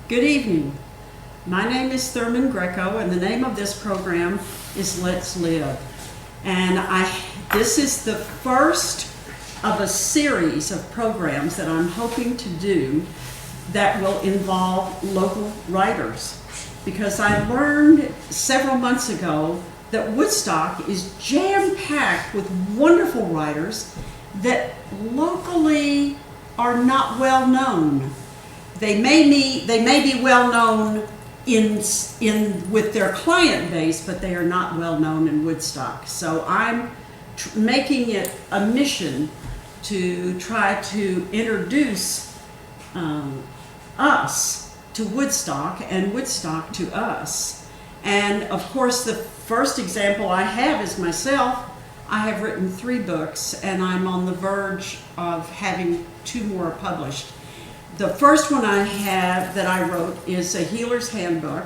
Good evening. My name is Thurman Greco, and the name of this program is Let's Live. And this is the first of a series of programs that I'm hoping to do that will involve local writers. Because I learned several months ago that Woodstock is jam-packed with wonderful writers that locally are not well known. They may be well known in with their client base, but they are not well known in Woodstock. So I'm making it a mission to try to introduce us to Woodstock and Woodstock to us. And of course, the first example I have is myself. I have written 3 books, and I'm on the verge of having 2 more published. The first one that I wrote is a Healer's Handbook,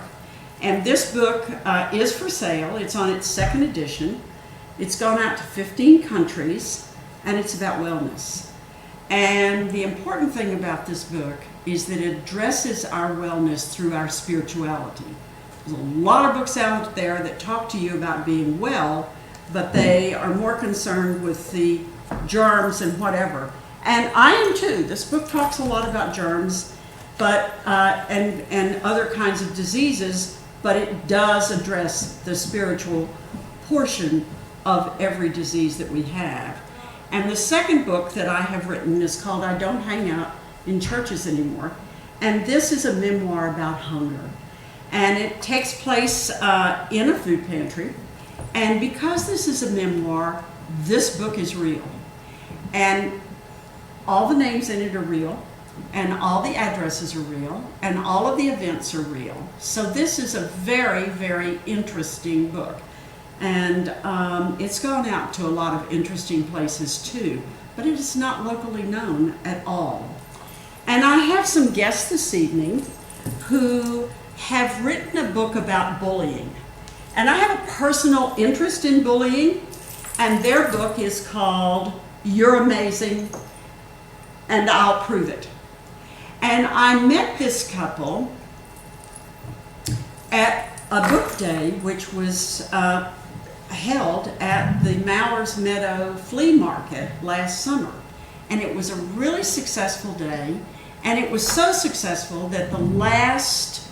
and this book is for sale. It's on its 2nd edition. It's gone out to 15 countries, and it's about wellness. And the important thing about this book is that it addresses our wellness through our spirituality. There's a lot of books out there that talk to you about being well, but they are more concerned with the germs and whatever. And I am too. This book talks a lot about germs, but and other kinds of diseases, but it does address the spiritual portion of every disease that we have. And the second book that I have written is called I Don't Hang Out in Churches Anymore. And this is a memoir about hunger. And it takes place in a food pantry. And because this is a memoir, this book is real. And all the names in it are real, and all the addresses are real, and all of the events are real. So this is a very, very interesting book. And it's gone out to a lot of interesting places too, but it is not locally known at all. And I have some guests this evening who have written a book about bullying. And I have a personal interest in bullying, and their book is called You're Amazing, and I'll Prove It. And I met this couple at a book day, which was held at the Mowers Meadow Flea Market last summer. And it was a really successful day, and it was so successful that the last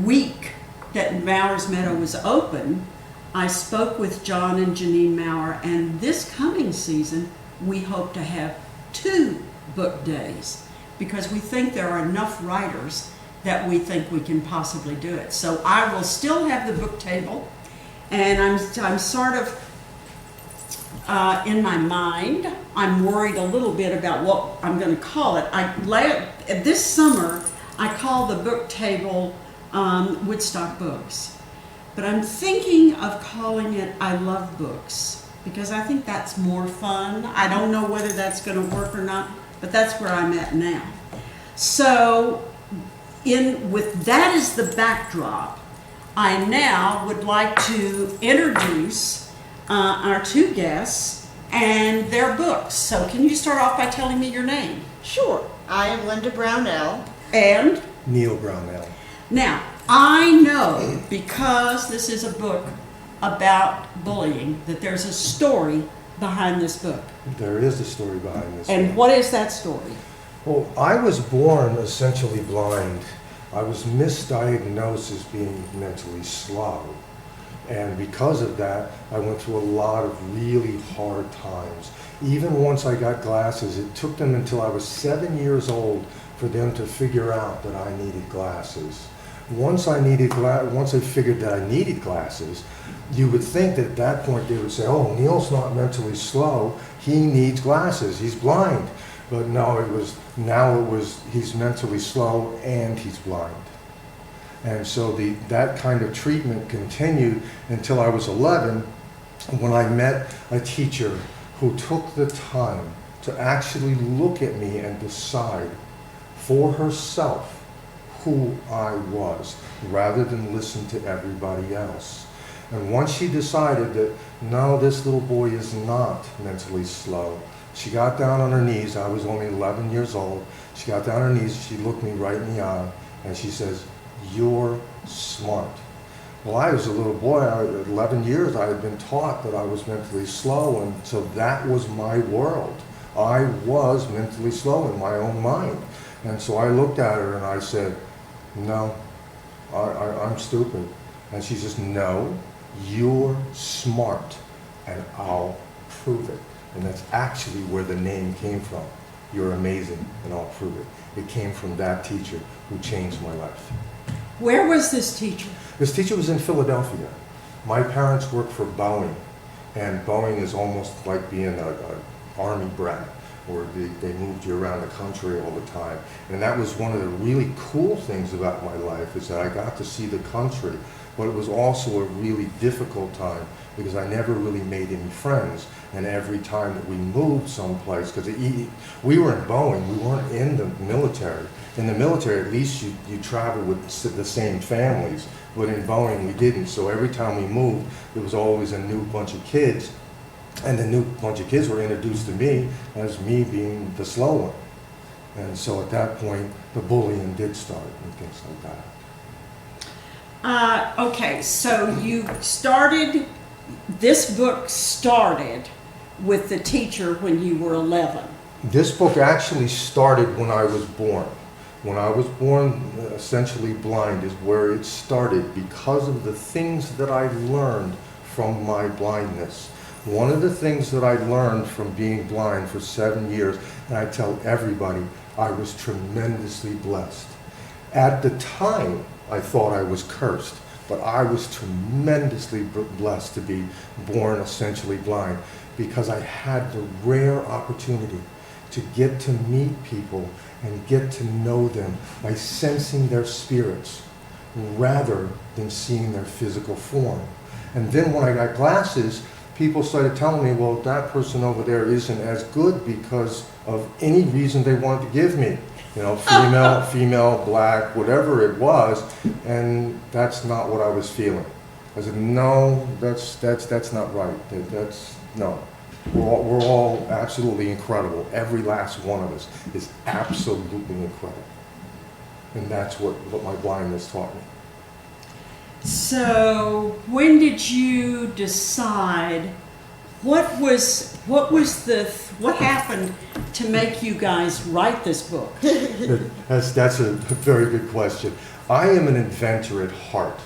week that Mowers Meadow was open, I spoke with John and Janine Maurer, and this coming season we hope to have 2 book days, because we think there are enough writers that we think we can possibly do it. So I will still have the book table, and I'm sort of in my mind, I'm worried a little bit about what I'm going to call it. This summer I call the book table Woodstock Books, but I'm thinking of calling it I Love Books, because I think that's more fun. I don't know whether that's going to work or not, but that's where I'm at now. So with that as the backdrop, I now would like to introduce our 2 guests and their books. So can you start off by telling me your name? Sure. I am Linda Brownell. And? Neal Brownell. Now, I know, because this is a book about bullying, that there's a story behind this book. There is a story behind this. And book. what is that story? Well, I was born essentially blind. I was misdiagnosed as being mentally slow. And because of that, I went through a lot of really hard times. Even once I got glasses, it took them until I was 7 years old for them to figure out that I needed glasses. Once I figured that I needed glasses, you would think that at that point they would say, oh, Neal's not mentally slow, he needs glasses, he's blind. But no, it was he's mentally slow and he's blind. And so that kind of treatment continued until I was 11, when I met a teacher who took the time to actually look at me and decide for herself who I was, rather than listen to everybody else. And once she decided that, no, this little boy is not mentally slow, she got down on her knees. I was only 11 years old. She got down on her knees, she looked me right in the eye, And she says, "You're smart." Well, I was a little boy, at 11 years, I had been taught that I was mentally slow, and so that was my world. I was mentally slow in my own mind. And so I looked at her and I said, "No, I'm stupid." And she says, "No, you're smart, and I'll prove it." And that's actually where the name came from. "You're amazing, and I'll prove it." It came from that teacher who changed my life. Where was this teacher? This teacher was in Philadelphia. My parents worked for Boeing, and Boeing is almost like being an army brat, where they moved you around the country all the time. And that was one of the really cool things about my life, is that I got to see the country, but it was also a really difficult time because I never really made any friends. And every time that we moved someplace, because we were in Boeing, we weren't in the military. In the military, at least you travel with the same families, but in Boeing we didn't. So every time we moved, there was always a new bunch of kids, and the new bunch of kids were introduced to me as me being the slow one. And so at that point, the bullying did start and things like that. Okay, so this book started with the teacher when you were 11. This book actually started when I was born. When I was born, essentially blind, is where it started because of the things that I learned from my blindness. One of the things that I learned from being blind for 7 years, and I tell everybody, I was tremendously blessed. At the time, I thought I was cursed, but I was tremendously blessed to be born essentially blind, because I had the rare opportunity to get to meet people and get to know them by sensing their spirits rather than seeing their physical form. And then when I got glasses, people started telling me, "Well, that person over there isn't as good because of any reason they wanted to give me. You know, female, black, whatever it was," and that's not what I was feeling. I said, "No, that's not right. No. We're all absolutely incredible. Every last one of us is absolutely incredible." And that's what my blindness taught me. So when did you decide, what happened to make you guys write this book? That's a very good question. I am an inventor at heart.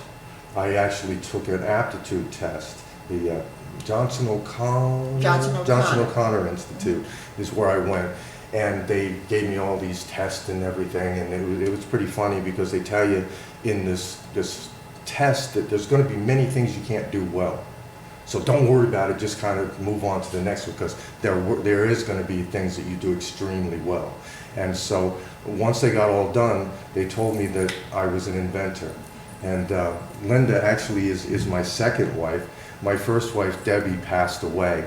I actually took an aptitude test. The Johnson O'Connor Institute is where I went, and they gave me all these tests and everything, and it was pretty funny because they tell you in this test that there's going to be many things you can't do well. So don't worry about it, just kind of move on to the next one, because there is going to be things that you do extremely well. And so once they got all done, they told me that I was an inventor. And Linda actually is my second wife. My first wife, Debbie, passed away.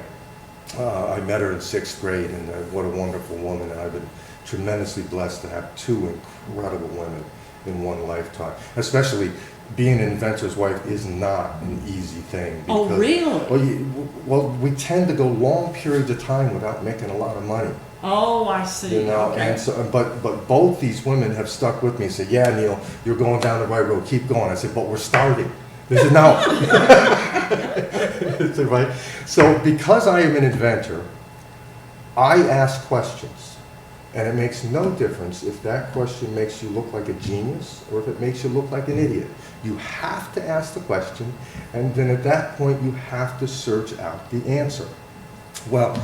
I met her in 6th grade, and what a wonderful woman. And I've been tremendously blessed to have two incredible women in one lifetime. Especially being an inventor's wife is not an easy thing. Oh, really? Well, we tend to go long periods of time without making a lot of money. Oh, I see. You know, okay. and so, but both these women have stuck with me and said, "Yeah, Neal, you're going down the right road. Keep going." I said, "But we're starting." They said, "No." I said, right. So because I am an inventor, I ask questions, and it makes no difference if that question makes you look like a genius or if it makes you look like an idiot. You have to ask the question, and then at that point you have to search out the answer. Well,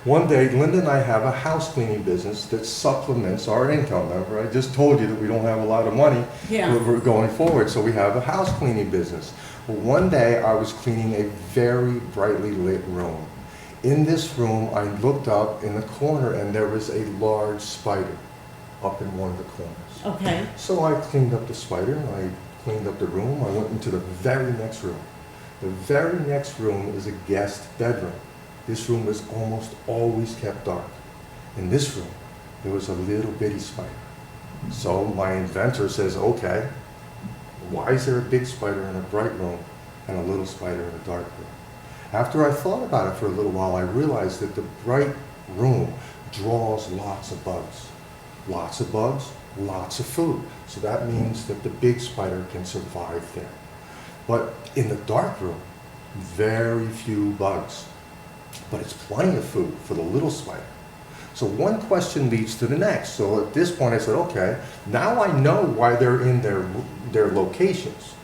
one day, Linda and I have a house cleaning business that supplements our income. Remember, I just told you that we don't have a lot of money. Yeah. We're going forward, so we have a house cleaning business. Well, one day, I was cleaning a very brightly lit room. In this room, I looked up in the corner, and there was a large spider up in one of the corners. Okay. So I cleaned up the spider, and I cleaned up the room. I went into the very next room. The very next room is a guest bedroom. This room was almost always kept dark. In this room, there was a little bitty spider. So my inventor says, "Okay, why is there a big spider in a bright room and a little spider in a dark room?" After I thought about it for a little while, I realized that the bright room draws lots of bugs. Lots of bugs, lots of food. So that means that the big spider can survive there. But in the dark room, very few bugs. But it's plenty of food for the little spider. So one question leads to the next. So at this point I said, okay, now I know why they're in their locations.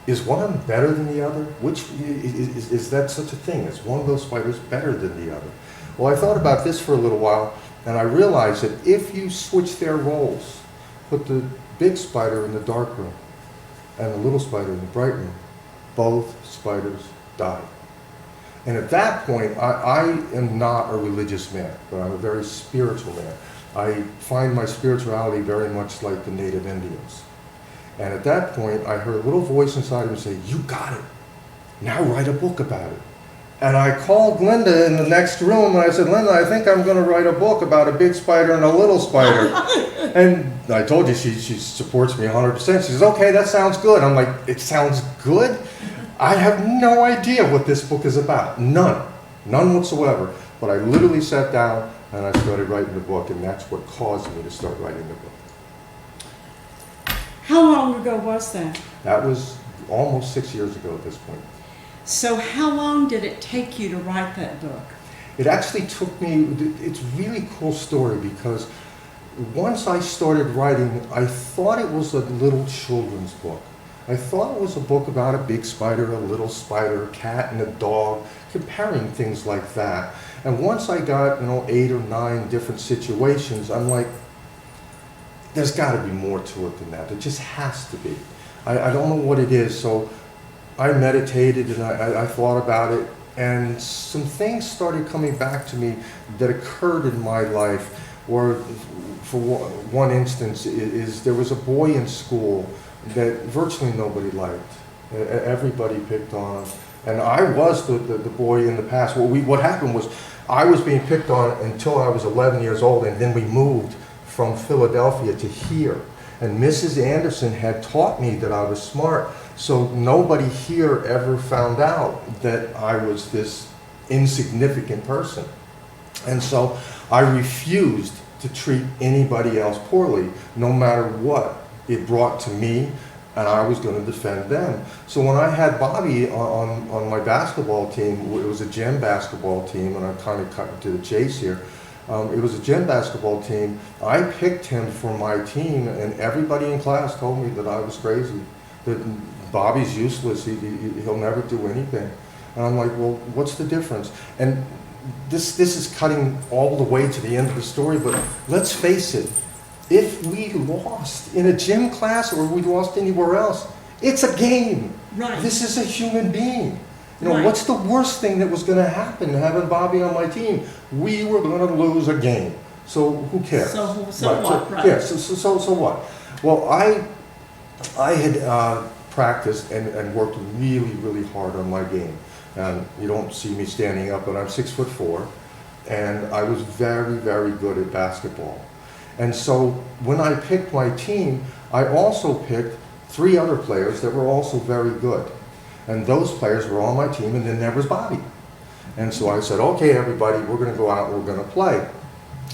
Is one of them better than the other? Which is that such a thing? Is one of those spiders better than the other? Well, I thought about this for a little while, and I realized that if you switch their roles, put the big spider in the dark room and the little spider in the bright room, both spiders die. And at that point, I am not a religious man, but I'm a very spiritual man. I find my spirituality very much like the native Indians. And at that point, I heard a little voice inside of me say, "You got it. Now write a book about it." And I called Linda in the next room and I said, "Linda, I think I'm going to write a book about a big spider and a little spider." And I told you she supports me 100%. She says, "Okay, that sounds good." I'm like, "It sounds good? I have no idea what this book is about. None whatsoever." But I literally sat down and I started writing the book, and that's what caused me to start writing the book. How long ago was that? That was almost 6 years ago at this point. So how long did it take you to write that book? It actually took me, it's a really cool story because once I started writing, I thought it was a little children's book. I thought it was a book about a big spider, a little spider, a cat and a dog, comparing things like that. And once I got, 8 or 9 different situations, I'm like, there's got to be more to it than that. There just has to be. I don't know what it is. So I meditated and I thought about it, and some things started coming back to me that occurred in my life. Or for one instance, is there was a boy in school that virtually nobody liked. Everybody picked on him. And I was the boy in the past. What happened was I was being picked on until I was 11 years old, and then we moved from Philadelphia to here. And Mrs. Anderson had taught me that I was smart, so nobody here ever found out that I was this insignificant person. And so I refused to treat anybody else poorly, no matter what it brought to me, and I was going to defend them. So when I had Bobby on my basketball team, it was a gym basketball team, and I'm kind of cutting to the chase here. It was a gym basketball team. I picked him for my team, and everybody in class told me that I was crazy, that Bobby's useless, he'll never do anything. And I'm like, well, what's the difference? And this is cutting all the way to the end of the story, but let's face it, if we lost in a gym class or we lost anywhere else, it's a game. Right. This is a human being. Right. What's the worst thing that was going to happen having Bobby on my team? We were going to lose a game. So who cares? So Right. what, right? Yeah, so what? Well, I had practiced and worked really, really hard on my game. And you don't see me standing up, but I'm 6'4", and I was very, very good at basketball. And so when I picked my team, I also picked 3 other players that were also very good. And those players were on my team, and then there was Bobby. And so I said, okay, everybody, we're going to go out and we're going to play.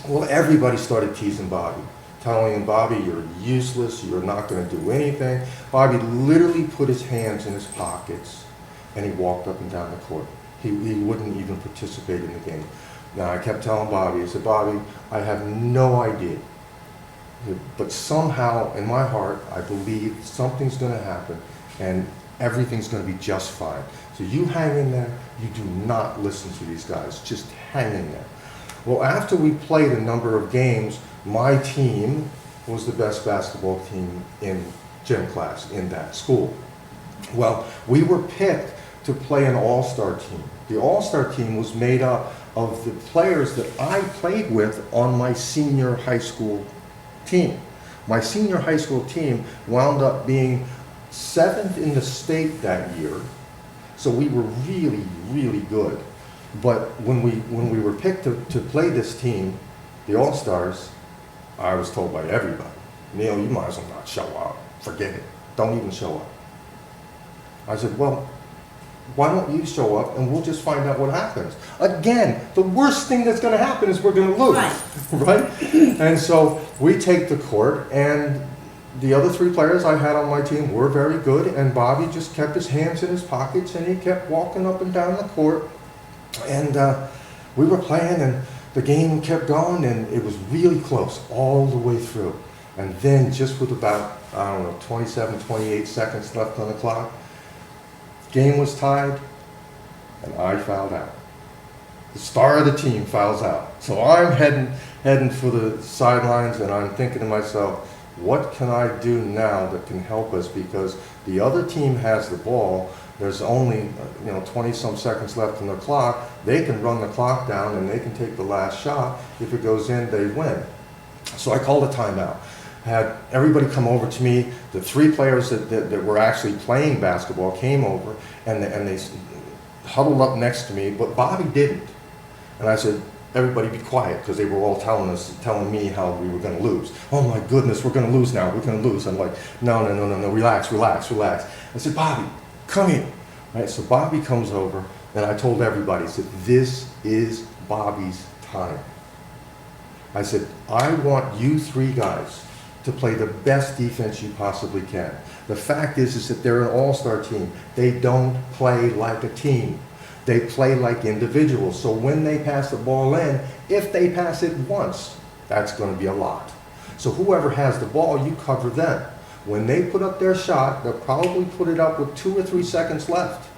Well, everybody started teasing Bobby, telling him, Bobby, you're useless, you're not going to do anything. Bobby literally put his hands in his pockets, and he walked up and down the court. He wouldn't even participate in the game. Now, I kept telling Bobby, I said, Bobby, I have no idea. But somehow, in my heart, I believe something's going to happen, and everything's going to be just fine. So you hang in there. You do not listen to these guys. Just hang in there. Well, after we played a number of games, my team was the best basketball team in gym class in that school. Well, we were picked to play an all-star team. The all-star team was made up of the players that I played with on my senior high school team. My senior high school team wound up being 7th in the state that year, so we were really, really good. But when we were picked to play this team, the All-Stars, I was told by everybody, Neal, you might as well not show up. Forget it. Don't even show up. I said, well, why don't you show up and we'll just find out what happens. Again, the worst thing that's going to happen is we're going to lose, right? And so we take the court, and the other 3 players I had on my team were very good, and Bobby just kept his hands in his pockets and he kept walking up and down the court. And we were playing, and the game kept going, and it was really close all the way through. And then just with about, 27, 28 seconds left on the clock, game was tied, and I fouled out. The star of the team fouls out. So I'm heading for the sidelines, and I'm thinking to myself, what can I do now that can help us? Because the other team has the ball. There's only 20-some seconds left on the clock. They can run the clock down, and they can take the last shot. If it goes in, they win. So I called a timeout. Had everybody come over to me. The 3 players that were actually playing basketball came over, and they huddled up next to me, but Bobby didn't. And I said, everybody be quiet, because they were all telling me how we were going to lose. Oh my goodness, we're going to lose now, we're going to lose. I'm like, no, relax. I said, Bobby, come here. Right, so Bobby comes over, and I told everybody, I said, this is Bobby's time. I said, I want you 3 guys to play the best defense you possibly can. The fact is that they're an all-star team. They don't play like a team. They play like individuals. So when they pass the ball in, if they pass it once, that's going to be a lot. So whoever has the ball, you cover them. When they put up their shot, they'll probably put it up with 2 or 3 seconds left.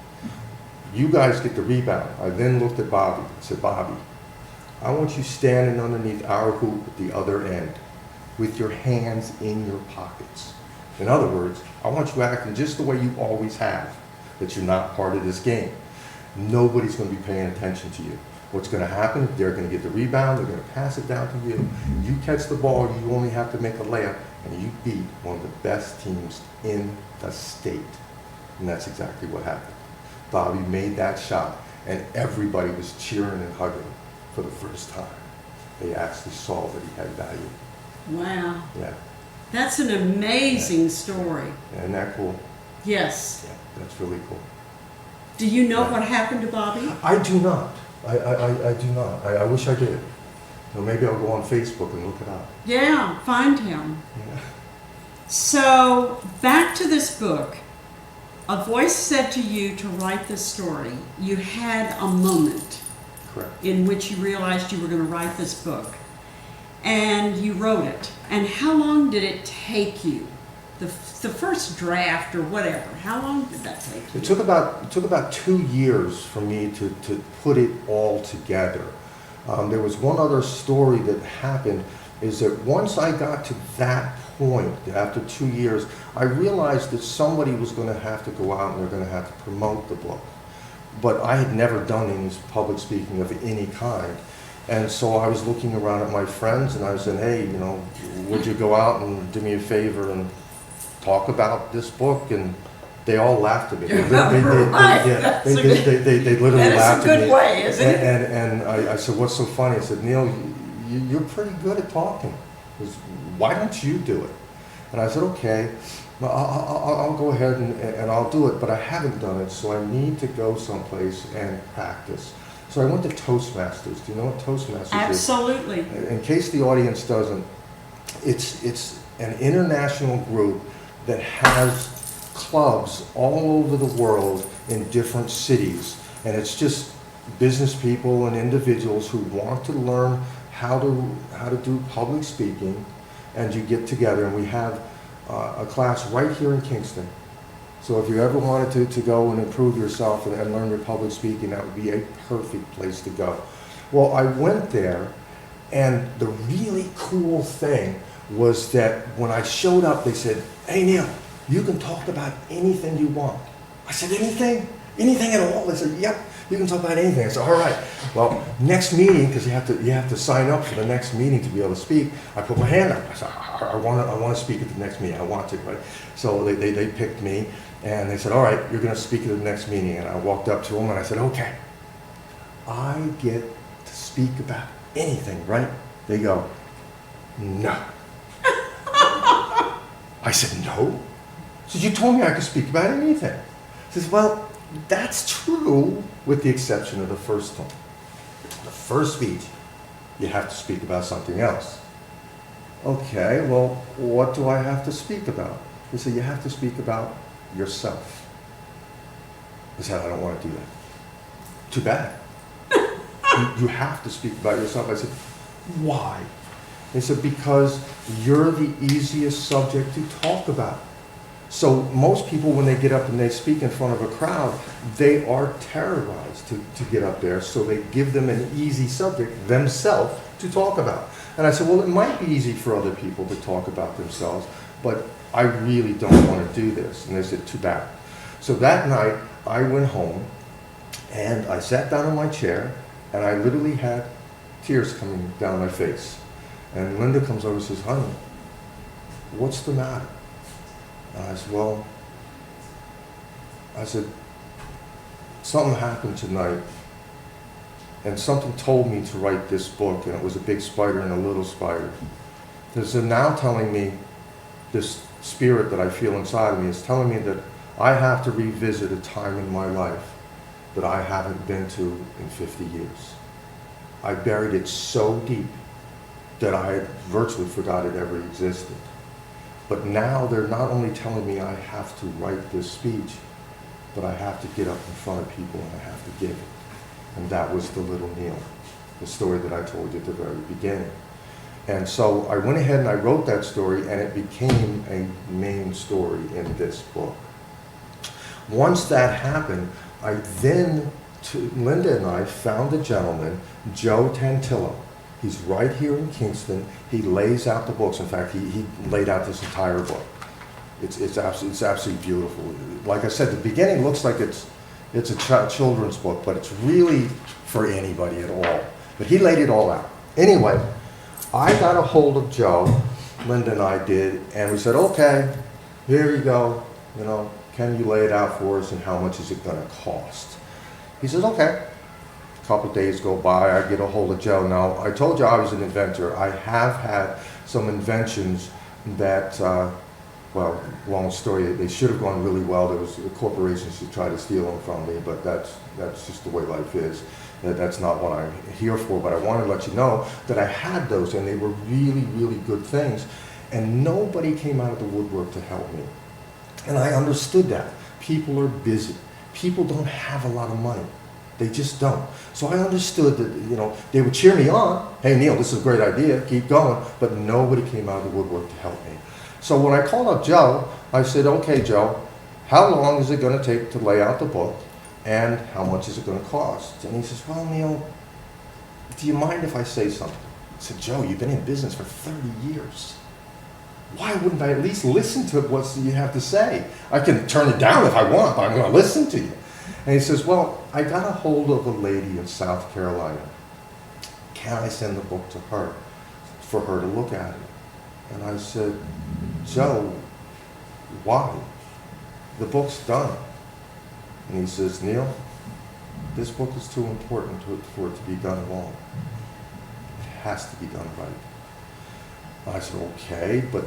You guys get the rebound. I then looked at Bobby and said, Bobby, I want you standing underneath our hoop at the other end with your hands in your pockets. In other words, I want you acting just the way you always have, that you're not part of this game. Nobody's going to be paying attention to you. What's going to happen, they're going to get the rebound, they're going to pass it down to you. You catch the ball, you only have to make a layup, and you beat one of the best teams in the state. And that's exactly what happened. Bobby made that shot, and everybody was cheering and hugging for the first time. They actually saw that he had value. Wow. Yeah. That's an amazing story. Isn't that cool? Yes. Yeah, that's really cool. Do you know what happened to Bobby? I do not. I do not. I wish I did. So maybe I'll go on Facebook and look it up. Yeah, find him. Yeah. So, back to this book. A voice said to you to write this story. You had a moment Correct. in which you realized you were going to write this book. And you wrote it. And how long did it take you? The first draft or whatever, how long did that take you? It took about 2 years for me to put it all together. There was one other story that happened, is that once I got to that point, after 2 years, I realized that somebody was going to have to go out and they're going to have to promote the book. But I had never done any public speaking of any kind. And so I was looking around at my friends and I said, hey, would you go out and do me a favor and talk about this book? And they all laughed at me. They literally laughed at me. That is a good way, isn't it? And I said, what's so funny? I said, Neal, you're pretty good at talking. He goes, why don't you do it? And I said, okay, well, I'll go ahead and I'll do it, but I haven't done it, so I need to go someplace and practice. So I went to Toastmasters. Do you know what Toastmasters is? Absolutely. In case the audience doesn't, it's an international group that has clubs all over the world in different cities. And it's just business people and individuals who want to learn how to do public speaking, and you get together, and we have a class right here in Kingston. So if you ever wanted to go and improve yourself and learn your public speaking, that would be a perfect place to go. Well, I went there, and the really cool thing was that when I showed up, they said, hey, Neal, you can talk about anything you want. I said, anything? Anything at all? They said, yep, you can talk about anything. I said, all right. Well, next meeting, because you have to sign up for the next meeting to be able to speak, I put my hand up. I said, I want to speak at the next meeting. I want to, right? So they picked me, and they said, all right, you're going to speak at the next meeting. And I walked up to them, and I said, okay, I get to speak about anything, right? They go, no. I said, no? So you told me I could speak about anything. I says, well, That's true with the exception of the first one. The first speech, you have to speak about something else. Okay, well, what do I have to speak about? He said, you have to speak about yourself. I said, I don't want to do that. Too bad. You have to speak about yourself. I said, why? He said, because you're the easiest subject to talk about. So most people, when they get up and they speak in front of a crowd, they are terrorized to get up there, so they give them an easy subject, themselves, to talk about. And I said, well, it might be easy for other people to talk about themselves, but I really don't want to do this. And they said, too bad. So that night, I went home, and I sat down in my chair, and I literally had tears coming down my face. And Linda comes over and says, honey, what's the matter? And I said, well, something happened tonight, and something told me to write this book, and it was a big spider and a little spider. There's now telling me, this spirit that I feel inside of me is telling me that I have to revisit a time in my life that I haven't been to in 50 years. I buried it so deep that I had virtually forgot it ever existed. But now they're not only telling me I have to write this speech, but I have to get up in front of people and I have to give it. And that was the little Neal, the story that I told you at the very beginning. And so I went ahead and I wrote that story, and it became a main story in this book. Once that happened, Linda and I found a gentleman, Joe Tantillo. He's right here in Kingston. He lays out the books. In fact, he laid out this entire book. It's absolutely beautiful. Like I said, the beginning looks like it's a children's book, but it's really for anybody at all. But he laid it all out. Anyway, I got a hold of Joe, Linda and I did, and we said, okay, here you go. Can you lay it out for us, and how much is it going to cost? He says, okay. A couple days go by, I get a hold of Joe. Now, I told you I was an inventor. I have had some inventions that, well, long story, they should have gone really well. There was corporations who tried to steal them from me, but that's just the way life is. That's not what I'm here for, but I want to let you know that I had those, and they were really, really good things, and nobody came out of the woodwork to help me. And I understood that. People are busy. People don't have a lot of money. They just don't. So I understood that, they would cheer me on. Hey, Neal, this is a great idea. Keep going. But nobody came out of the woodwork to help me. So when I called up Joe, I said, okay, Joe, how long is it going to take to lay out the book? And how much is it going to cost? And he says, well, Neal, do you mind if I say something? I said, Joe, you've been in business for 30 years. Why wouldn't I at least listen to what you have to say? I can turn it down if I want, but I'm going to listen to you. And he says, well, I got a hold of a lady in South Carolina. Can I send the book to her for her to look at it? And I said, Joe, why? The book's done. And he says, Neal, this book is too important for it to be done wrong. It has to be done right. I said, okay, but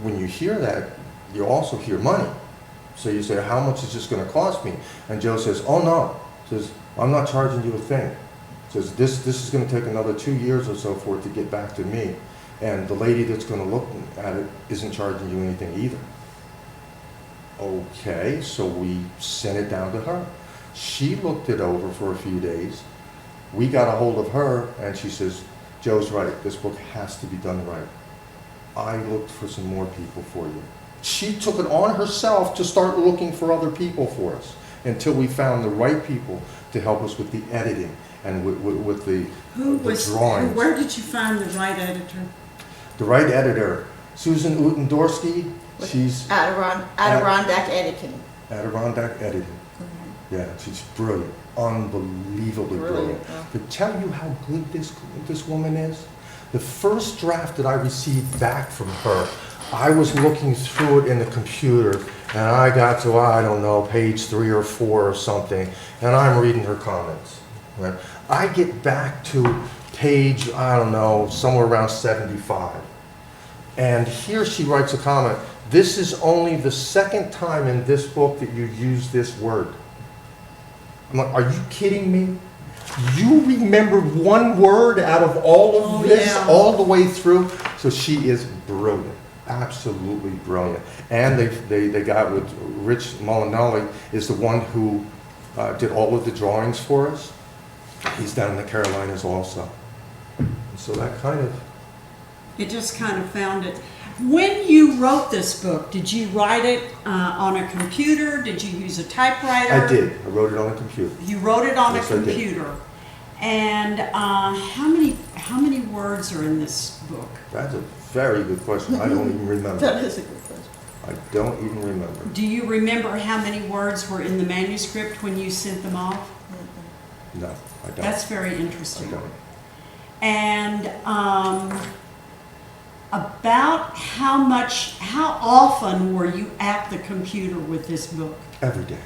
when you hear that, you also hear money. So you say, how much is this going to cost me? And Joe says, oh no. Says, I'm not charging you a thing. Says, this is going to take another 2 years or so for it to get back to me. And the lady that's going to look at it isn't charging you anything either. Okay, so we sent it down to her. She looked it over for a few days. We got a hold of her, and she says, Joe's right, this book has to be done right. I looked for some more people for you. She took it on herself to start looking for other people for us until we found the right people to help us with the editing and with the drawings. Where did you find the right editor? The right editor, Susan Utendorsky. She's Adirondack Editing. Adirondack Editing. Mm-hmm. Yeah, she's brilliant, unbelievably brilliant. Yeah. To tell you how good this woman is, the first draft that I received back from her, I was looking through it in the computer, and I got to, I don't know, page 3 or 4 or something, and I'm reading her comments. Right? I get back to page, I don't know, somewhere around 75. And here she writes a comment, this is only the second time in this book that you use this word. I'm like, are you kidding me? You remembered one word out of all of this, yeah. all the way through? So she is brilliant, absolutely brilliant. And they got with Rich Molinelli is the one who did all of the drawings for us. He's down in the Carolinas also. And so that kind of... It just kind of found it. When you wrote this book, did you write it on a computer? Did you use a typewriter? I did. I wrote it on a computer. You wrote it on Yes, a I did. computer. And how many words are in this book? That's a very good question. I don't even remember. That is a good question. I don't even remember. Do you remember how many words were in the manuscript when you sent them off? No, I don't. That's very I interesting. don't. And about how often were you at the computer with this book? Every day.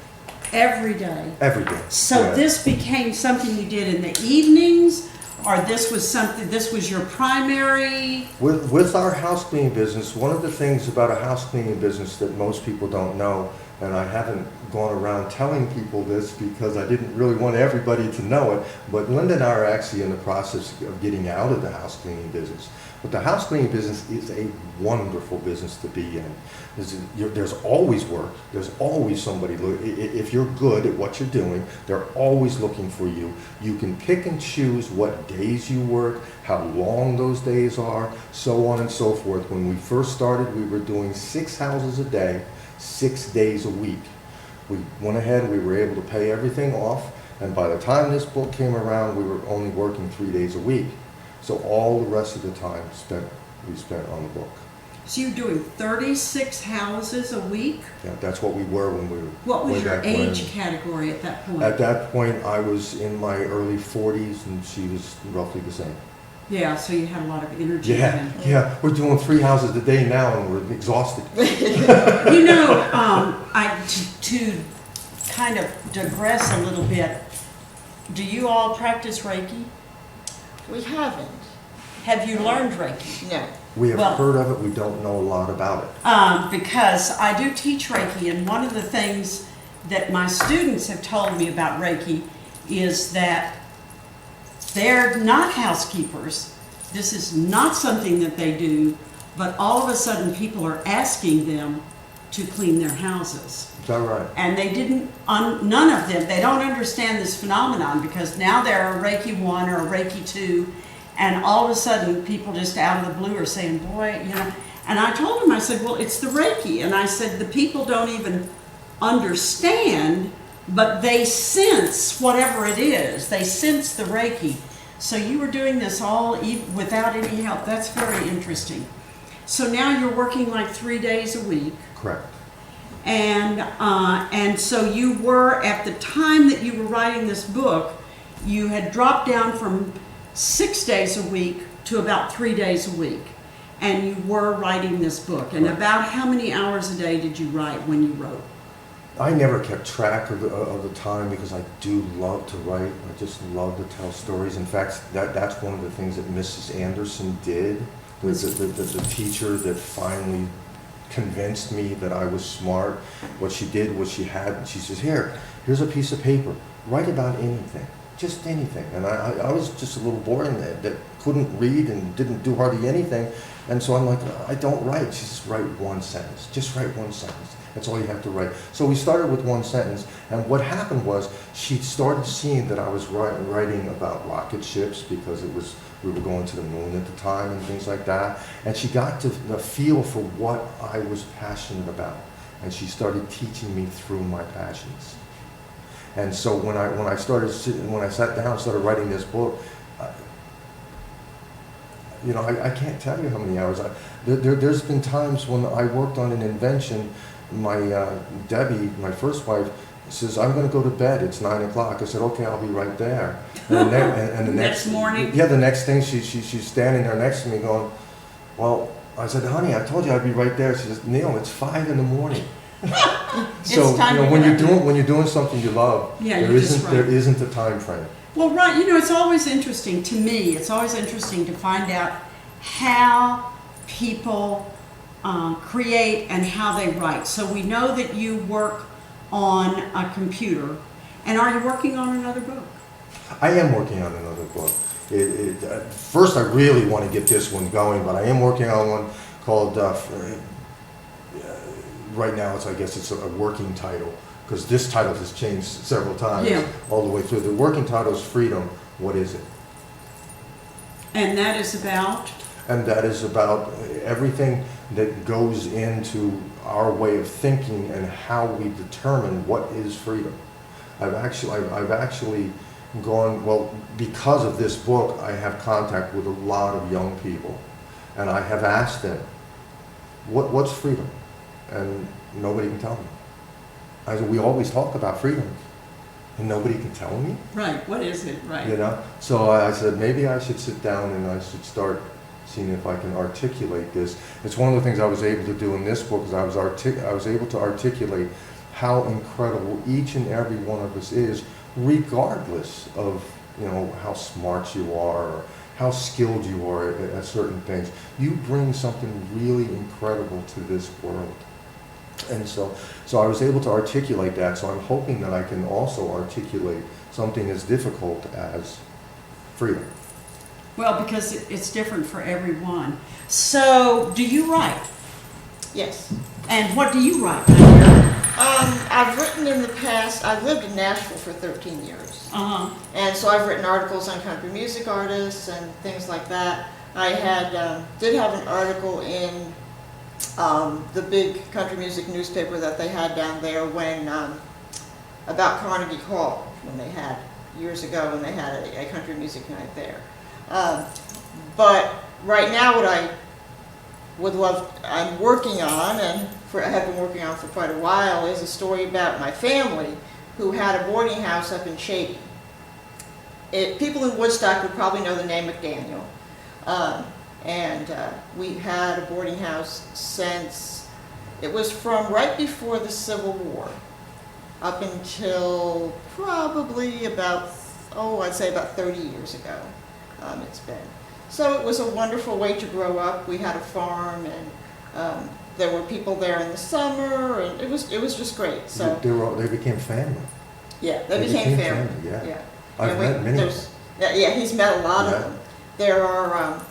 Every day. Every day. So Yeah. this became something you did in the evenings, or this was your primary? With our house cleaning business, one of the things about a house cleaning business that most people don't know, and I haven't gone around telling people this because I didn't really want everybody to know it, but Linda and I are actually in the process of getting out of the house cleaning business. But the house cleaning business is a wonderful business to be in. There's always work. There's always somebody. If you're good at what you're doing, they're always looking for you. You can pick and choose what days you work, how long those days are, so on and so forth. When we first started, we were doing 6 houses a day, 6 days a week. We went ahead, we were able to pay everything off, and by the time this book came around, we were only working 3 days a week. So all the rest of the time we spent on the book. So you're doing 36 houses a week? Yeah, that's what we were when we were. What was way your back age when. category at that point? At that point, I was in my early 40s, and she was roughly the same. Yeah, so you had a lot of energy. Yeah, then. yeah, we're doing 3 houses a day now, and we're exhausted. You know, to kind of digress a little bit, do you all practice Reiki? We haven't. Have you learned Reiki? No. We have Well- heard of it, we don't know a lot about it. Because I do teach Reiki, and one of the things that my students have told me about Reiki is that they're not housekeepers. This is not something that they do, but all of a sudden people are asking them to clean their houses. Is that right? And they didn't, none of them, they don't understand this phenomenon because now they're a Reiki 1 or a Reiki 2, and all of a sudden people just out of the blue are saying, boy, you know. And I told them, I said, well, it's the Reiki. And I said, the people don't even understand, but they sense whatever it is. They sense the Reiki. So you were doing this all without any help. That's very interesting. So now you're working like 3 days a week. Correct. And so you were, at the time that you were writing this book, you had dropped down from 6 days a week to about 3 days a week. And you were writing this book. And Right. about how many hours a day did you write when you wrote? I never kept track of the time because I do love to write. I just love to tell stories. In fact, that's one of the things that Mrs. Anderson did. The teacher that finally convinced me that I was smart. What she did was she says, here's a piece of paper. Write about anything, just anything. And I was just a little boy that couldn't read and didn't do hardly anything. And so I'm like, I don't write. She says, write one sentence. Just write one sentence. That's all you have to write. So we started with one sentence, and what happened was she started seeing that I was writing about rocket ships because we were going to the moon at the time and things like that. And she got to the feel for what I was passionate about, and she started teaching me through my passions. And so when I sat down and started writing this book, I can't tell you how many hours. There's been times when I worked on an invention. Debbie, my first wife, says, I'm going to go to bed. It's 9 o'clock. I said, okay, I'll be right there. And the Next morning? Yeah, the next thing, she's standing there next to me going, well, I said, honey, I told you I'd be right there. She says, Neal, it's 5 in the morning. So, It's time to when get up. you're doing something you love, Yeah, there you just isn't write. a time frame. Well, right, it's always interesting to me. It's always interesting to find out how people create and how they write. So we know that you work on a computer, And are you working on another book? I am working on another book. First, I really want to get this one going, but I am working on one called, right now, I guess it's a working title, because this title has changed several times all the way through. The working title is Freedom, What Is It? And that is about? And that is about everything that goes into our way of thinking and how we determine what is freedom. I've actually gone, well, because of this book, I have contact with a lot of young people, and I have asked them, what's freedom? And nobody can tell me. I said, we always talk about freedom, and nobody can tell me. Right, what is it, right? You know, so I said, maybe I should sit down and I should start seeing if I can articulate this. It's one of the things I was able to do in this book, is I was able to articulate how incredible each and every one of us is, regardless of, you know, how smart you are or how skilled you are at certain things. You bring something really incredible to this world. And so I was able to articulate that, so I'm hoping that I can also articulate something as difficult as freedom. Well, because it's different for everyone. So, do you write? Yes. And what do you write, my dear? I've written in the past. I've lived in Nashville for 13 years. Uh-huh. And so I've written articles on country music artists and things like that. I did have an article in the big country music newspaper that they had down there when, about Carnegie Hall, when they had, years ago, when they had a country music night there. But right now what I would love, I'm working on, and I have been working on for quite a while, is a story about my family who had a boarding house up in Chapin. People in Woodstock would probably know the name McDaniel. We had a boarding house since, it was from right before the Civil War up until probably about, I'd say about 30 years ago it's been. So it was a wonderful way to grow up. We had a farm, and there were people there in the summer, and it was just great. So they became family. Yeah, they became family. Yeah. I've met many of them. Yeah, he's met a lot of them. There are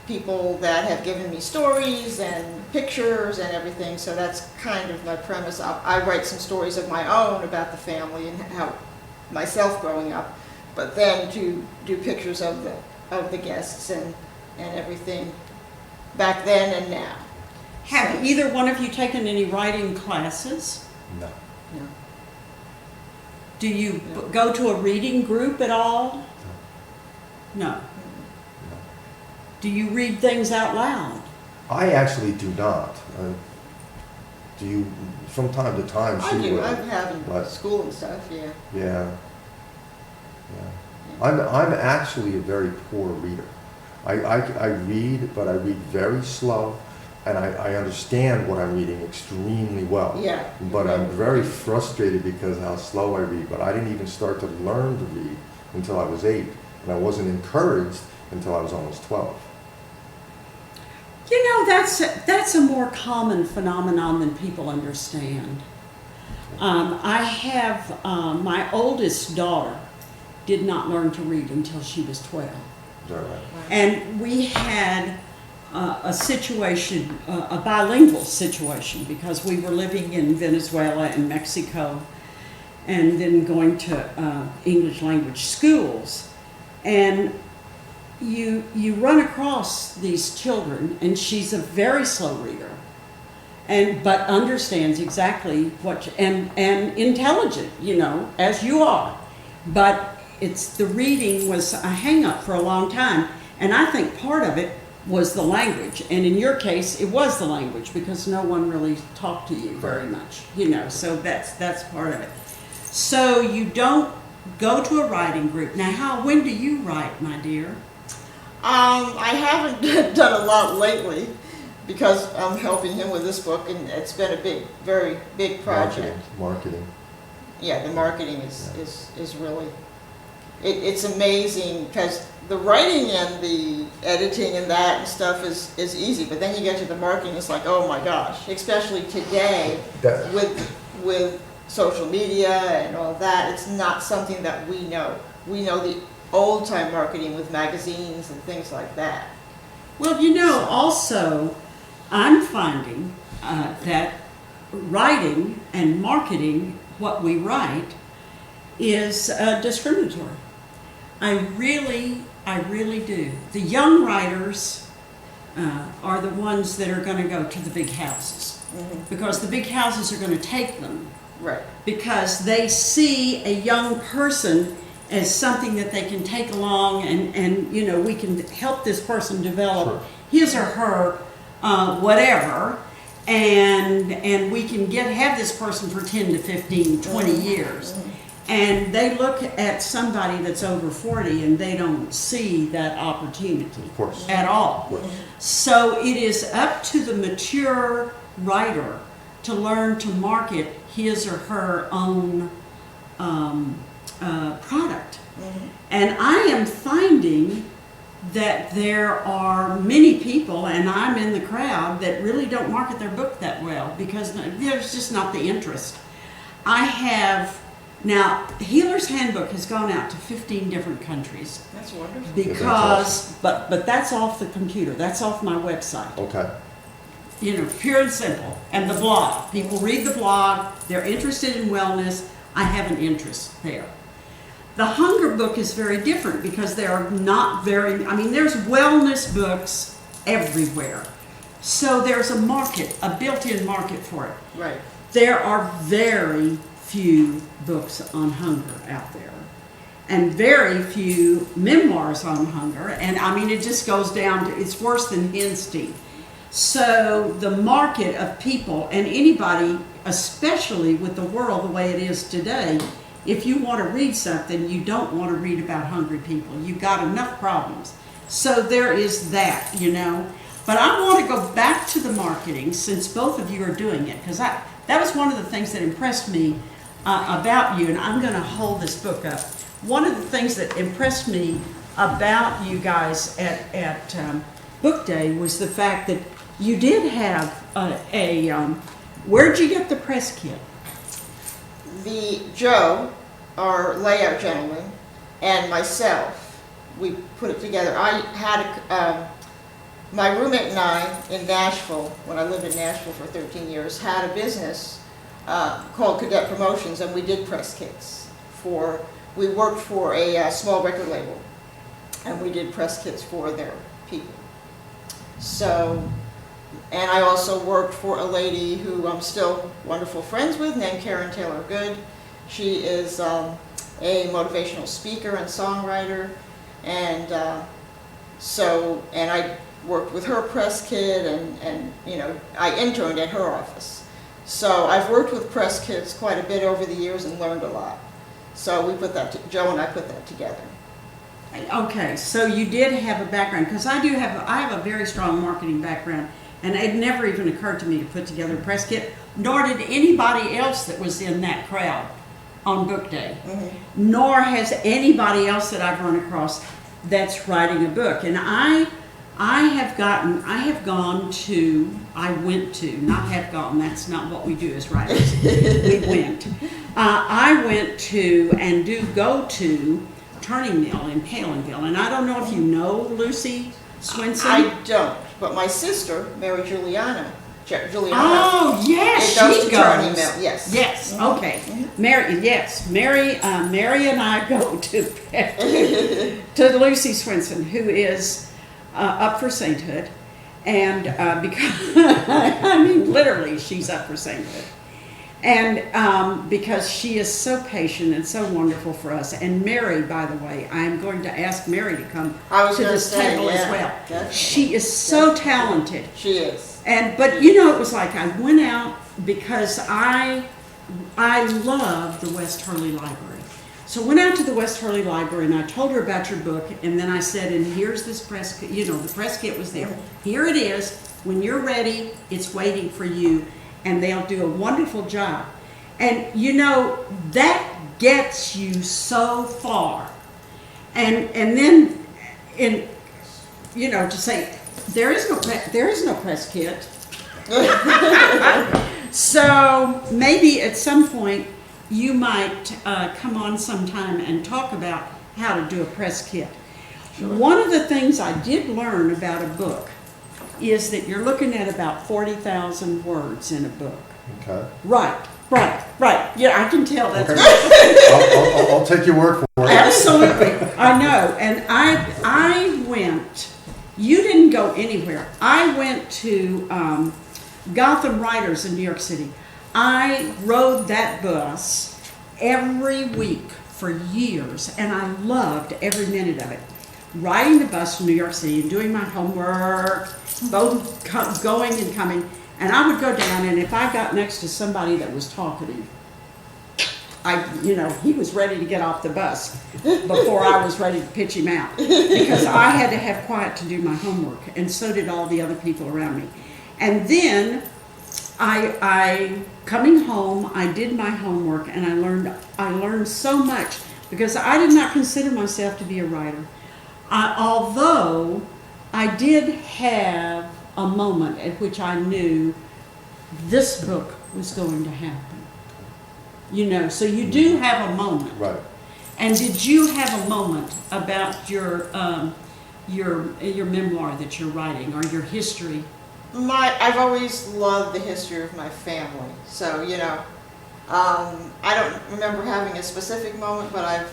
people that have given me stories and pictures and everything, so that's kind of my premise. I write some stories of my own about the family and how myself growing up, but then to do pictures of the guests and everything back then and now. Have either one of you taken any writing classes? No. No. Do you go to a reading group at all? No. Do you read things out loud? I actually do not. Do you, from time to time? I do. Will. I have in school and stuff. Yeah. Yeah. I'm actually a very poor reader. I read, but I read very slow, and I understand what I'm reading extremely well. Yeah. But I'm very frustrated because of how slow I read. But I didn't even start to learn to read until I was 8, and I wasn't encouraged until I was almost 12. You know, that's a more common phenomenon than people understand. I have my oldest daughter did not learn to read until she was 12. Is that right? And we had a situation, a bilingual situation, because we were living in Venezuela and Mexico and then going to English language schools. And you run across these children, and she's a very slow reader, but understands exactly what, and intelligent, as you are. But the reading was a hang-up for a long time, and I think part of it was the language, and in your case, it was the language, because no one really talked to you very much, so that's part of it. So you don't go to a writing group. Now, when do you write, my dear? I haven't done a lot lately because I'm helping him with this book, and it's been a very big project. Marketing. Yeah, the marketing is really, it's amazing, because the writing and the editing and that and stuff is easy, but then you get to the marketing, it's like, oh my gosh, especially today with social media and all that. It's not something that we know. We know the old-time marketing with magazines and things like that. Well, you know, also, I'm finding that writing and marketing what we write is discriminatory. I really do. The young writers are the ones that are going to go to the big houses, because the big houses are going to take them. Right. Because they see a young person as something that they can take along, and you know, we can help this person develop his or her whatever, and we can have this person for 10 to 15, 20 years. And they look at somebody that's over 40 and they don't see that opportunity at all. So it is up to the mature writer to learn to market his or her own product. And I am finding that there are many people, and I'm in the crowd, that really don't market their book that well because there's just not the interest. I have, now, Healer's Handbook has gone out to 15 different countries. That's wonderful. Because, but that's off the computer, that's off my website. Okay. You know, pure and simple. And the blog. People read the blog, they're interested in wellness, I have an interest there. The hunger book is very different because there are not very, I mean, there's wellness books everywhere. So there's a market, a built-in market for it. Right. There are very few books on hunger out there, and very few memoirs on hunger. And I mean, it just goes down to, it's worse than hen's teeth. So the market of people, and anybody, especially with the world the way it is today, if you want to read something, you don't want to read about hungry people. You've got enough problems. So there is that, you know. But I want to go back to the marketing, since both of you are doing it, because that was one of the things that impressed me about you, and I'm going to hold this book up. One of the things that impressed me about you guys at Book Day was the fact that you did have where'd you get the press kit? Joe, our layout gentleman, and myself, we put it together. I had my roommate and I in Nashville, when I lived in Nashville for 13 years, had a business called Cadet Promotions, and we did press kits we worked for a small record label, and we did press kits for their people. So, and I also worked for a lady who I'm still wonderful friends with, named Karen Taylor Good. She is a motivational speaker and songwriter, and and I worked with her press kit, and you know, I interned at her office. So I've worked with press kits quite a bit over the years and learned a lot. So we put that, Joe and I put that together. Okay, so you did have a background, because I have a very strong marketing background, and it never even occurred to me to put together a press kit, nor did anybody else that was in that crowd on Book Day, nor has anybody else that I've run across that's writing a book. And I went to, not have gone, that's not what we do as writers, we went. I went to and do go to Turning Mill in Palinville, and I don't know if you know Lucy Swinson. I don't, but my sister, Mary Juliana. Oh yes, it goes she to goes. Turning Mill. Yes. Yes. Okay. Mary and I go to Lucy Swinson, who is up for sainthood, and because I mean literally, she's up for sainthood. And because she is so patient and so wonderful for us. And Mary, by the way, I'm going to ask Mary to come to this table as well. Definitely. She is so talented. She is. But you know, it was like I went out because I love the West Hurley Library. So I went out to the West Hurley Library and I told her about your book, and then I said, and here's this press kit. You know, the press kit was there. Here it is. When you're ready, it's waiting for you. And they'll do a wonderful job. And you know, that gets you so far. And then, you know, to say, there is no press kit. So maybe at some point you might come on sometime and talk about how to do a press kit. Sure. One of the things I did learn about a book is that you're looking at about 40,000 words in a book. Okay. Right. Yeah, I can tell that's Okay. I'll take your word for it. absolutely. I know. And I went, you didn't go anywhere. I went to Gotham Writers in New York City. I rode that bus every week for years, and I loved every minute of it. Riding the bus from New York City and doing my homework, both going and coming, and I would go down, and if I got next to somebody that was talkative, he was ready to get off the bus before I was ready to pitch him out, because I had to have quiet to do my homework, and so did all the other people around me. And then I coming home, I did my homework, and I learned so much, because I did not consider myself to be a writer. Although I did have a moment at which I knew this book was going to happen. So you do have a moment. Right. And did you have a moment about your memoir that you're writing, or your history? I've always loved the history of my family. So, I don't remember having a specific moment, but I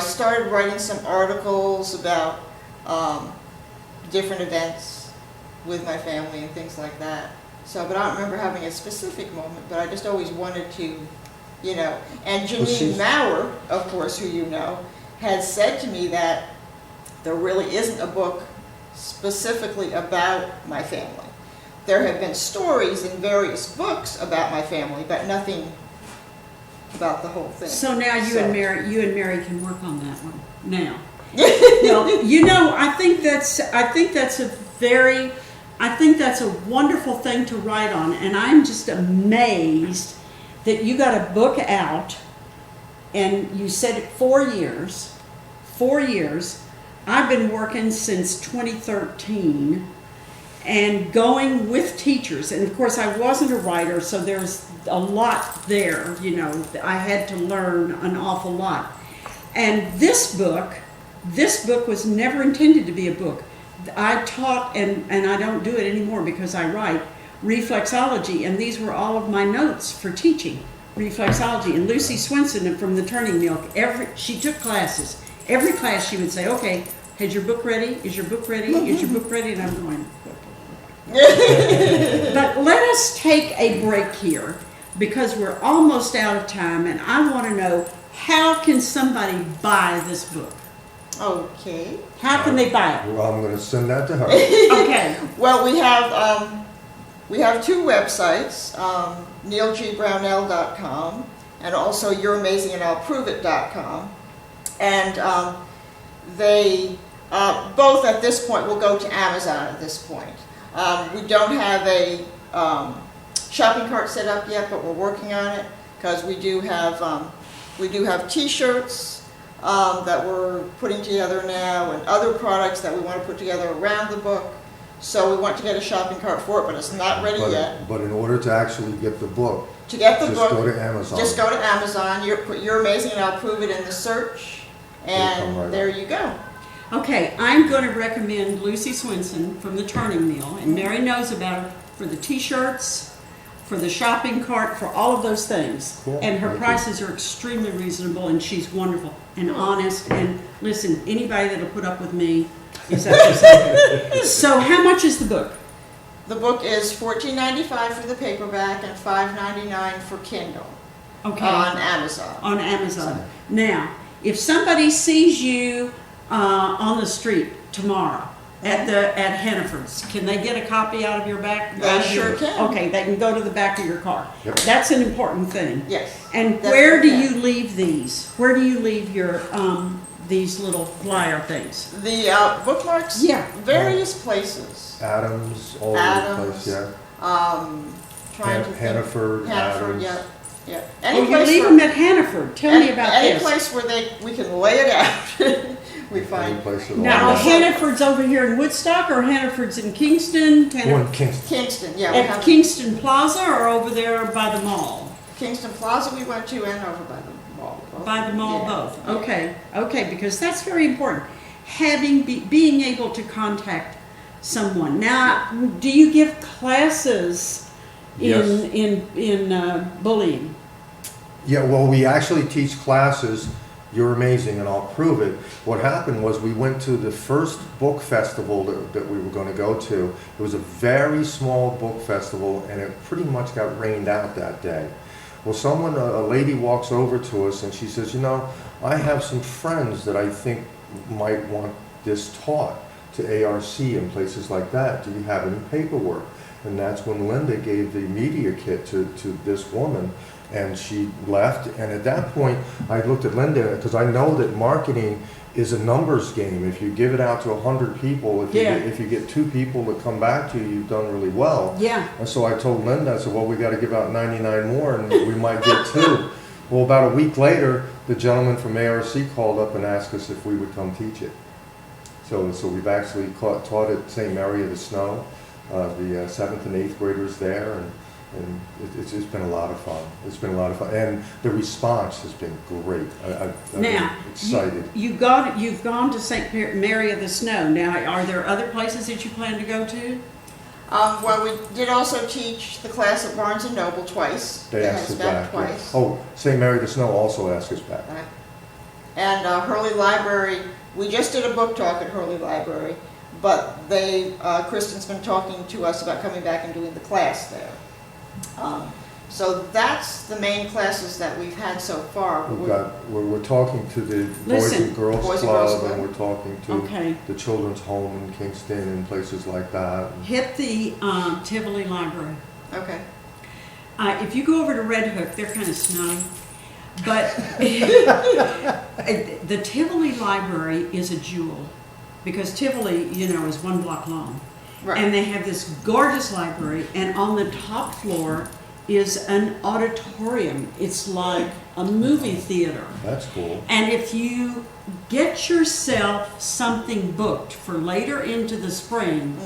started writing some articles about different events with my family and things like that. So, but I don't remember having a specific moment, but I just always wanted to, And Janine Maurer, of course, who you know, has said to me that there really isn't a book specifically about my family. There have been stories in various books about my family, but nothing about the whole thing. So now you and Mary can work on that one now. Well, I think that's a wonderful thing to write on, and I'm just amazed that you got a book out, and you said it 4 years. 4 years. I've been working since 2013 and going with teachers. And of course, I wasn't a writer, so there's a lot there. I had to learn an awful lot. And this book was never intended to be a book. I taught, and I don't do it anymore because I write, reflexology, and these were all of my notes for teaching reflexology. And Lucy Swenson from the Turning Mill, she took classes. Every class she would say, okay, is your book ready? Is your book ready? Is your book ready? And I'm going, but let us take a break here, because we're almost out of time, and I want to know, how can somebody buy this book? Okay. How can they buy it? Well, I'm going to send that to her. Okay. Well, we have two websites, nealgbrownell.com and also youramazingandI'llProveIt.com. And they both at this point will go to Amazon at this point. We don't have a shopping cart set up yet, but we're working on it, because we do have T-shirts that we're putting together now, and other products that we want to put together around the book. So we want to get a shopping cart for it, but it's not ready yet. But in order to actually get the book, just go to Amazon. Just go to Amazon. You're Amazing and I'll Prove It in the search, and there you go. Okay, I'm going to recommend Lucy Swenson from the Turning Mill, and Mary knows about her for the T-shirts, for the shopping cart, for all of those things. Cool. And her prices are extremely reasonable, and she's wonderful and honest. And listen, anybody that'll put up with me is up to something. So how much is the book? The book is $14.95 for the paperback and $5.99 for Kindle. Okay. On Amazon. On Amazon. Now, if somebody sees you on the street tomorrow at Hannaford's, can they get a copy out of your back? They sure can. Okay, they can go to the back of your car. Yep. That's an important thing. Yes. And where do you leave these? Where do you leave your these little flyer things? The bookmarks? Yeah. Various places. Adams, all over the place, yeah. Hannaford, Adams. yeah. Yeah. You leave them at Hannaford. Tell me about any this. place where we can lay it out. We find. Now, Hannaford's over here in Woodstock, or Hannaford's in Kingston? Kingston. Kingston, yeah. At Kingston Plaza, or over there by the mall? Kingston Plaza we went to, and over by the mall. By the mall, Yeah. both. Okay, because that's very important. Being able to contact someone. Now, do you give classes in bullying? Yeah, well, we actually teach classes. You're amazing, and I'll prove it. What happened was we went to the first book festival that we were going to go to. It was a very small book festival, and it pretty much got rained out that day. Well, a lady walks over to us, and she says, I have some friends that I think might want this taught to ARC and places like that. Do you have any paperwork? And that's when Linda gave the media kit to this woman, and she left. And at that point, I looked at Linda, because I know that marketing is a numbers game. If you give it out to 100 people, if you get 2 people to come back to you, you've done really well. Yeah. And so I told Linda, I said, well, we got to give out 99 more, and we might get 2. Well, about a week later, the gentleman from ARC called up and asked us if we would come teach it. So we've actually taught at St. Mary of the Snow, the 7th and 8th graders there, and it's been a lot of fun. It's been a lot of fun, and the response has been great. I've been excited. You've gone to St. Mary of the Snow. Now, are there other places that you plan to go to? Well, we did also teach the class at Barnes & Noble twice. They asked us back twice. Yeah. Oh, St. Mary of the Snow also asked us back. Right. And Hurley Library, we just did a book talk at Hurley Library, but Kristen's been talking to us about coming back and doing the class there. So that's the main classes that we've had so far. We're talking to the Boys and Girls Club, and we're talking to the Children's Home in Kingston and places like that. Hit the Tivoli Library. Okay. If you go over to Red Hook, they're kind of snotty. But the Tivoli Library is a jewel, because Tivoli, is 1 block long. Right. And they have this gorgeous library, and on the top floor is an auditorium. It's like a movie theater. That's cool. And if you get yourself something booked for later into the spring,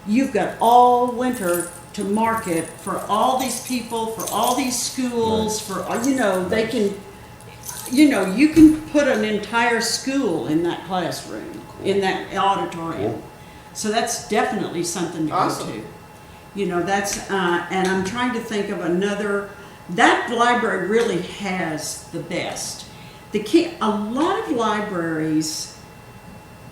you've got all winter to market for all these people, for all these schools, for, they can, you can put an entire school in that classroom, in that auditorium. Cool. So that's definitely something to go to. That's, and I'm trying to think of another, that library really has the best. A lot of libraries,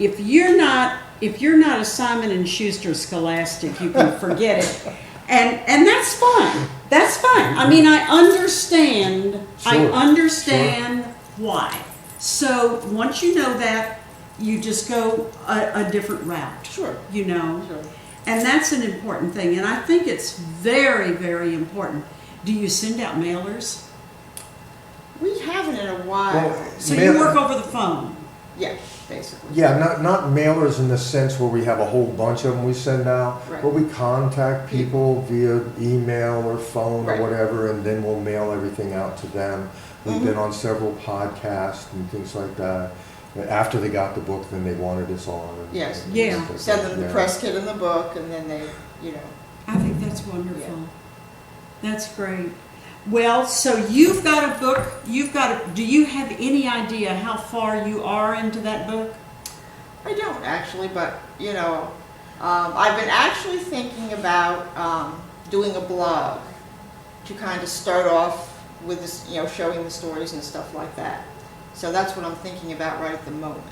if you're not a Simon & Schuster Scholastic, you can forget it. And that's fine. That's fine. I mean, I understand. Sure. I understand why. So once you know that, you just go a different route. Sure. Sure. And that's an important thing. And I think it's very, very important. Do you send out mailers? We haven't in a while. Well, So you work over the phone? Yeah, basically. Yeah, not mailers in the sense where we have a whole bunch of them we send out, Right. but we contact people via email or phone Right. or whatever, and then we'll mail everything out to them. We've been on several podcasts and things like that. After they got the book, then they wanted us on. Yes. Yeah. Send them the press kit and the book, and then they, I think that's wonderful. That's great. Well, so you've got a book. Do you have any idea how far you are into that book? I don't actually, but I've been actually thinking about doing a blog to kind of start off with this, showing the stories and stuff like that. So that's what I'm thinking about right at the moment.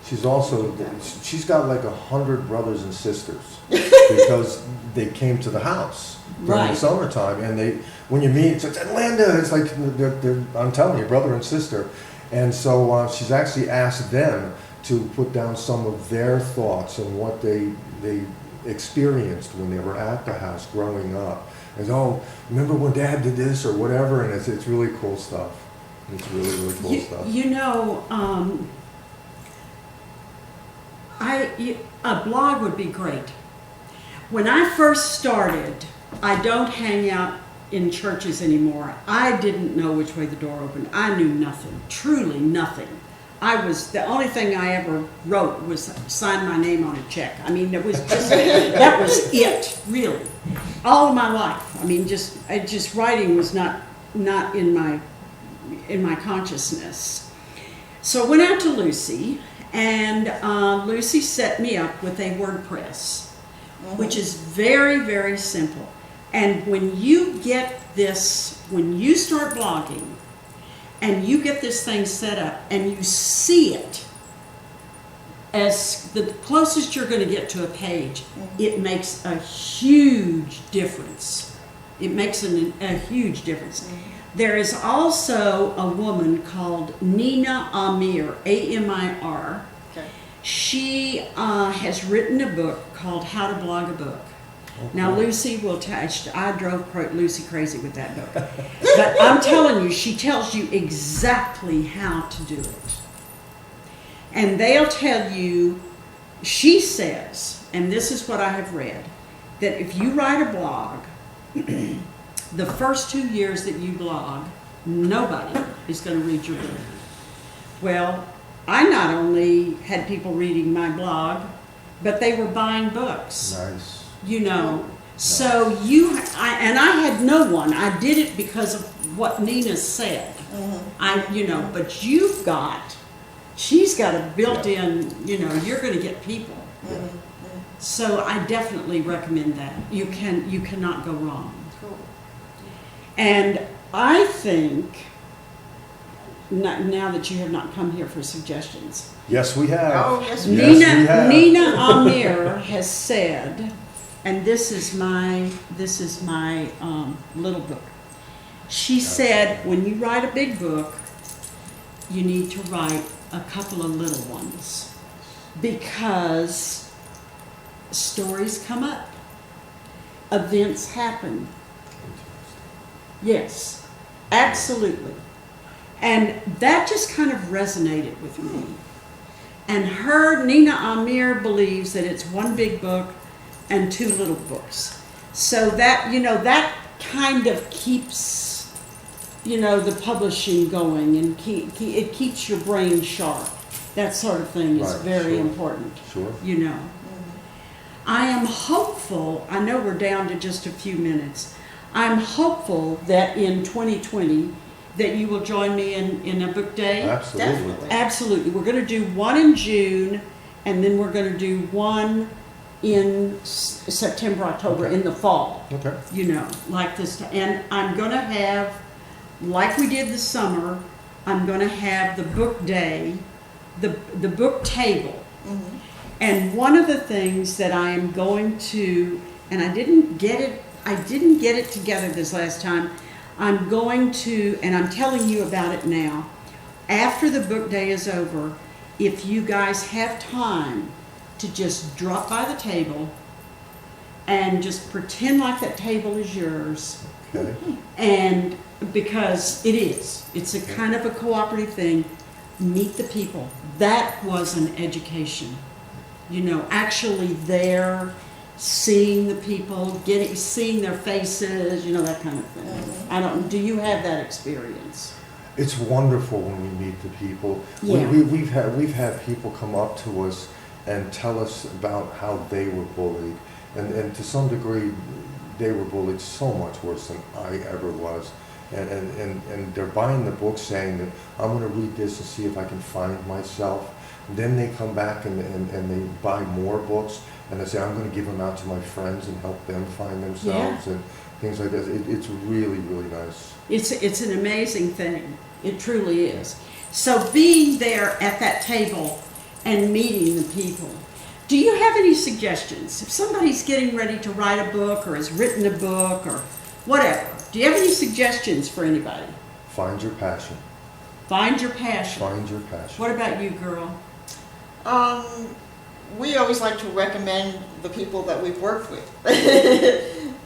She's got like 100 brothers and sisters because they came to the house during the summertime, and when you meet, it's like, Linda, it's like they're I'm telling you, brother and sister. And so she's actually asked them to put down some of their thoughts and what they experienced when they were at the house growing up. And remember when Dad did this or whatever, and it's really cool stuff. It's really, really cool stuff. A blog would be great. When I first started, I don't hang out in churches anymore. I didn't know which way the door opened. I knew nothing, truly nothing. The only thing I ever wrote was sign my name on a check. I mean, it was just, that was it, really. All of my life. I mean, just writing was not not in my consciousness. So I went out to Lucy, and Lucy set me up with a WordPress, which is very, very simple. And when you get this, when you start blogging, and you get this thing set up, and you see it as the closest you're going to get to a page, it makes a huge difference. It makes a huge difference. There is also a woman called Nina Amir, A-M-I-R. Okay. She has written a book called How to Blog a Book. Now, Lucy will I drove Lucy crazy with that book. But I'm telling you, she tells you exactly how to do it. And they'll tell you, she says, and this is what I have read, that if you write a blog, the first 2 years that you blog, nobody is going to read your book. Well, I not only had people reading my blog, but they were buying books. Nice. You know, so I had no one. I did it because of what Nina said. But she's got a built-in, you're going to get people. So I definitely recommend that. You cannot go wrong. Cool. And I think, now that you have not come here for suggestions, Yes, we have. Oh, yes, we Yes, we have. Nina Amir has said, and this is my little book. She said, when you write a big book, you need to write a couple of little ones, because stories come up, events happen. Yes, absolutely. And that just kind of resonated with me. And Nina Amir believes that it's one big book and 2 little books. So that, that kind of keeps, the publishing going, and it keeps your brain sharp. That sort of thing is Right, very sure. important. Sure. I am hopeful, I know we're down to just a few minutes. I'm hopeful that in 2020 that you will join me in a book day. Absolutely. Definitely. Absolutely. We're going to do one in June, and then we're going to do one in September, October, in the fall. Okay. Like this. And I'm going to have, like we did this summer, I'm going to have the book day, the book table. And one of the things that I am going to, and I didn't get it together this last time, I'm going to, and I'm telling you about it now, after the book day is over, if you guys have time to just drop by the table and just pretend like that table is yours. Okay. And because it's a kind of a cooperative thing, meet the people. That was an education. Actually there, seeing the people, seeing their faces, that kind of thing. Do you have that experience? It's wonderful when we meet the people. Yeah. We've had people come up to us and tell us about how they were bullied. And to some degree, they were bullied so much worse than I ever was. And they're buying the book saying that I'm going to read this and see if I can find myself. And then they come back and they buy more books, and they say, I'm going to give them out to my friends and help them find themselves and things like that. It's really, really nice. It's an amazing thing. It truly is. So being there at that table and meeting the people. Do you have any suggestions? If somebody's getting ready to write a book or has written a book or whatever, do you have any suggestions for anybody? Find your passion. Find your passion. Find your passion. What about you, girl? We always like to recommend the people that we've worked with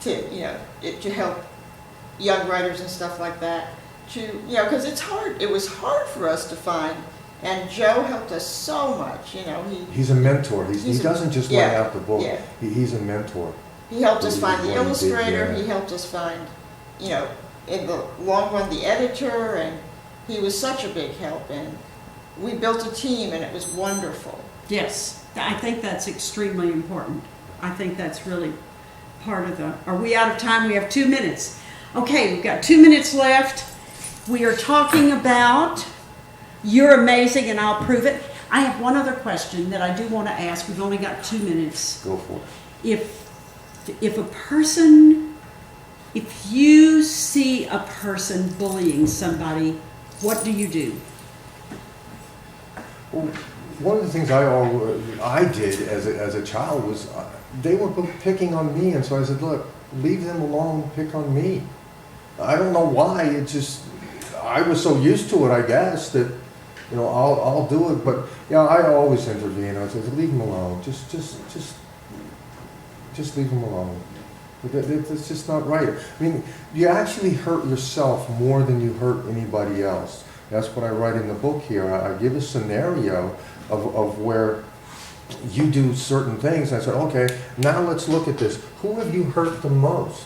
to help young writers and stuff like that. Because it's hard. It was hard for us to find, and Joe helped us so much. He's a mentor. He doesn't just lay out the book. Yeah. He's a mentor. He helped us find the What he did, illustrator. yeah. He helped us find, in the long run, the editor, and he was such a big help. And we built a team, and it was wonderful. Yes, I think that's extremely important. I think that's really part of the... Are we out of time? We have 2 minutes. Okay, we've got 2 minutes left. We are talking about You're Amazing and I'll Prove It. I have one other question that I do want to ask. We've only got 2 minutes. Go for it. If you see a person bullying somebody, what do you do? Well, one of the things I did as a child was they were picking on me, and so I said, look, leave them alone, pick on me. I don't know why, I was so used to it, I guess, that, I'll do it, but yeah, I always intervene. I said, leave them alone, just leave them alone. It's just not right. I mean, you actually hurt yourself more than you hurt anybody else. That's what I write in the book here. I give a scenario of where you do certain things. I said, okay, now let's look at this. Who have you hurt the most?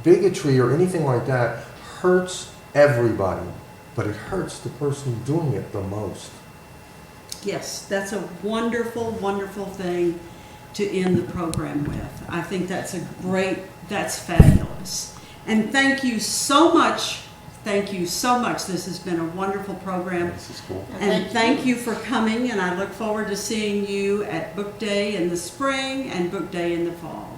Bigotry or anything like that hurts everybody, but it hurts the person doing it the most. Yes, that's a wonderful, wonderful thing to end the program with. I think that's that's fabulous. And thank you so much. Thank you so much. This has been a wonderful program. This is cool. And thank you for coming, and I look forward to seeing you at Book Day in the spring and Book Day in the fall.